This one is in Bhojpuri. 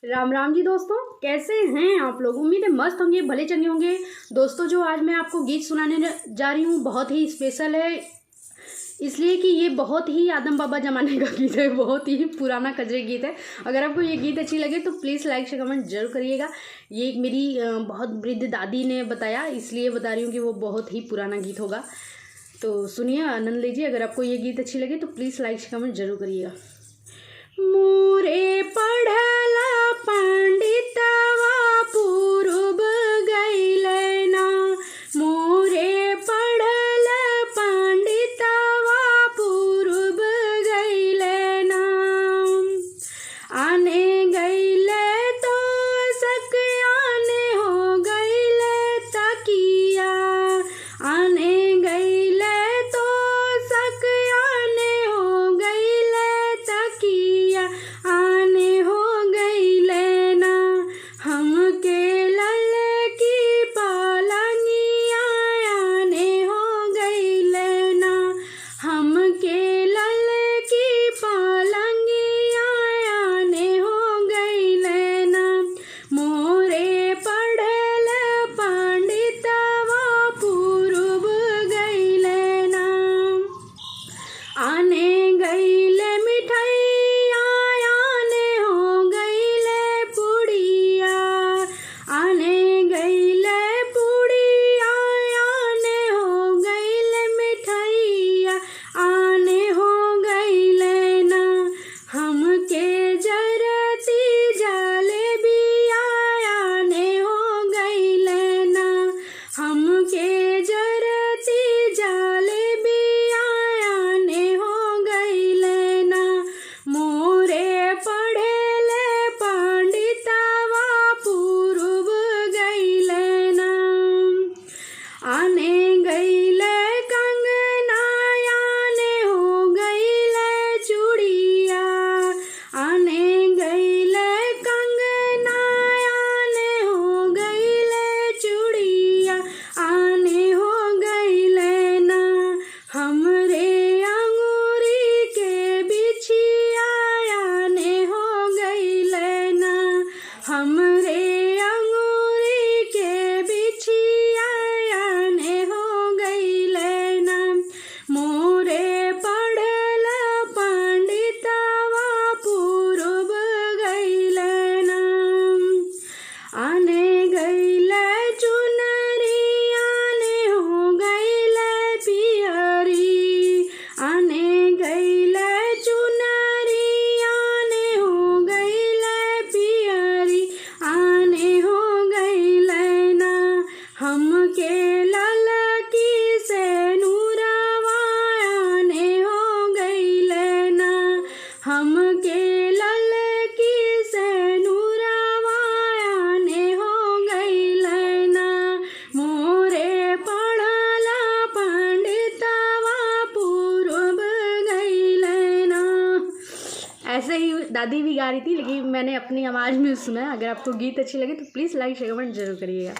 राम राम जी दोस्तों, कैसे हैं आप लोग। उम्मीद है मस्त होंगे, भले चंगे होंगे। दोस्तों जो आज मैं आपको गीत सुनाने जा रही हूँ बहुत ही स्पेशल है, इसलिए कि ये बहुत ही आदम बाबा जमाने का गीत है, बहुत ही पुराना कजरे गीत है। अगर आपको ये गीत अच्छी लगे तो प्लीज़ लाइक से कमेंट जरूर करिएगा। ये एक मेरी बहुत वृद्ध दादी ने बताया, इसलिए बता रही हूँ कि वो बहुत ही पुराना गीत होगा। तो सुनिए, आनंद लीजिए। अगर आपको ये गीत अच्छी लगे तो प्लीज़ लाइक से कमेंट जरूर करिएगा। मोरे पढ़ला पंडितवा पूर्व गइले ना, मोरे पढ़ल पंडितवा पूर्व गइले ना। आने गइले तो सकयाने हो गइले तकिया, आने गइले तो सकयाने हो गइले तकिया, आने हो गइले ना। हमके लल की पालंगिया आने हो गइले ना, हमके लल की पालंगिया आने हो गइले ना। मोरे पढ़ल पंडितवा पूर्व गइले ना। आने गइले मिठाइया आने हो गइले पुड़िया, आने गइले पुड़िया आने हो गइले मिठाइया आने हो गइले ना। हमके जरती जलेबिया आने हो गइले ना, हमके जरती जलेबिया आने हो गइले ना। मोरे पढ़ले पंडितवा पूर्व गइले ना। आने गइले कंगना आने हो गइले चूड़िया, आने गइले कंगना आने हो गइले चूड़िया आने हो गइले ना। हमरे अंगूरी के बिछिया आने हो गइले ना, हमरे अंगूरी के बिछिया आने हो गइले ना। मोरे पढ़ल पंडितवा पूर्व गइले ना। आने गइले चुनरी आने हो गइले पियरी, आने गइले चुनरी आने हो गइले पियरी आने हो गइले ना। हमके लल की से नूरवा आने हो गइले ना, हमके लल की से नूरवा आने हो गइले ना। मोरे पढ़ल पंडितवा पूर्व गइले ना। ऐसे ही दादी भी गा रही थी, लेकिन मैंने अपनी आवाज़ में सुना है। अगर आपको गीत अच्छी लगे तो प्लीज़ लाइक शेयर कमेंट जरूर करिएगा।